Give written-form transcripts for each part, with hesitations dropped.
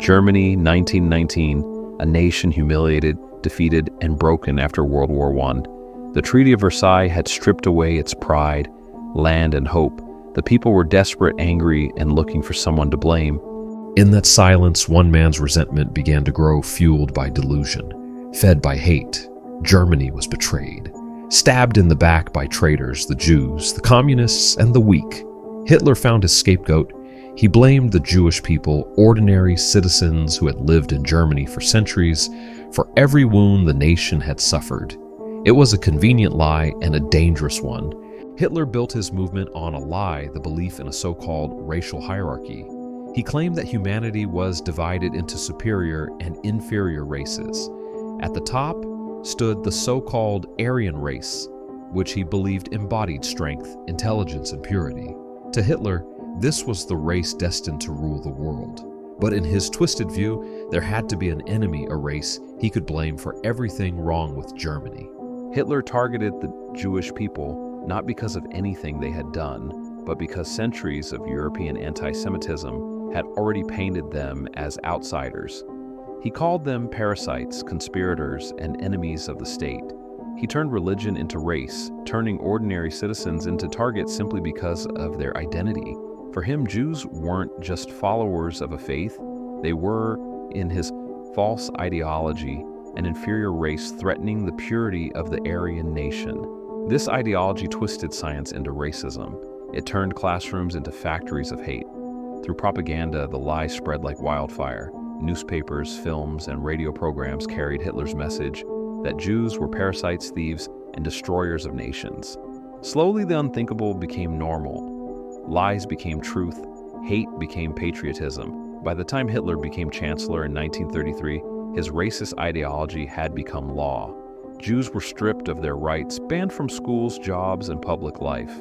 Germany, 1919, a nation humiliated, defeated, and broken after World War I. The Treaty of Versailles had stripped away its pride, land, and hope. The people were desperate, angry, and looking for someone to blame. In that silence, one man's resentment began to grow, fueled by delusion, fed by hate. Germany was betrayed, stabbed in the back by traitors, the Jews, the communists, and the weak. Hitler found his scapegoat. He blamed the Jewish people, ordinary citizens who had lived in Germany for centuries, for every wound the nation had suffered. It was a convenient lie and a dangerous one. Hitler built his movement on a lie, the belief in a so-called racial hierarchy. He claimed that humanity was divided into superior and inferior races. At the top stood the so-called Aryan race, which he believed embodied strength, intelligence, and purity. To Hitler, this was the race destined to rule the world. But in his twisted view, there had to be an enemy, a race he could blame for everything wrong with Germany. Hitler targeted the Jewish people not because of anything they had done, but because centuries of European anti-Semitism had already painted them as outsiders. He called them parasites, conspirators, and enemies of the state. He turned religion into race, turning ordinary citizens into targets simply because of their identity. For him, Jews weren't just followers of a faith, they were, in his false ideology, an inferior race threatening the purity of the Aryan nation. This ideology twisted science into racism. It turned classrooms into factories of hate. Through propaganda, the lie spread like wildfire. Newspapers, films, and radio programs carried Hitler's message that Jews were parasites, thieves, and destroyers of nations. Slowly, the unthinkable became normal. Lies became truth. Hate became patriotism. By the time Hitler became chancellor in 1933, his racist ideology had become law. Jews were stripped of their rights, banned from schools, jobs, and public life.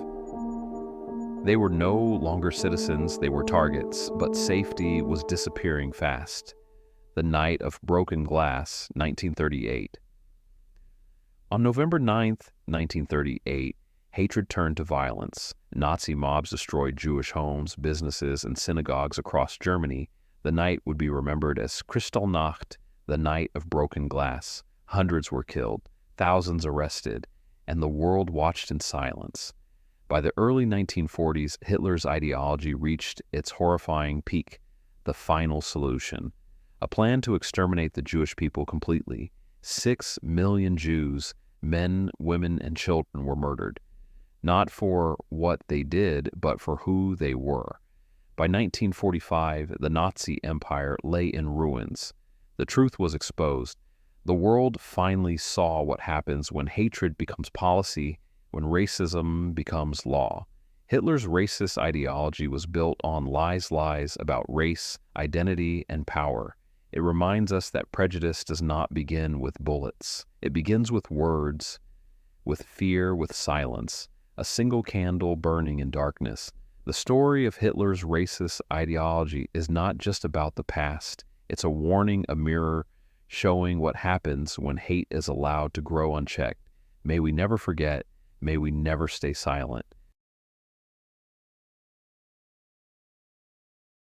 They were no longer citizens, they were targets, but safety was disappearing fast. The Night of Broken Glass, 1938. On November 9, 1938, hatred turned to violence. Nazi mobs destroyed Jewish homes, businesses, and synagogues across Germany. The night would be remembered as Kristallnacht, the Night of Broken Glass. Hundreds were killed, thousands arrested, and the world watched in silence. By the early 1940s, Hitler's ideology reached its horrifying peak, the final solution. A plan to exterminate the Jewish people completely. 6 million Jews, men, women, and children were murdered. Not for what they did, but for who they were. By 1945, the Nazi Empire lay in ruins. The truth was exposed. The world finally saw what happens when hatred becomes policy, when racism becomes law. Hitler's racist ideology was built on lies about race, identity, and power. It reminds us that prejudice does not begin with bullets. It begins with words, with fear, with silence, a single candle burning in darkness. The story of Hitler's racist ideology is not just about the past. It's a warning, a mirror, showing what happens when hate is allowed to grow unchecked. May we never forget. May we never stay silent.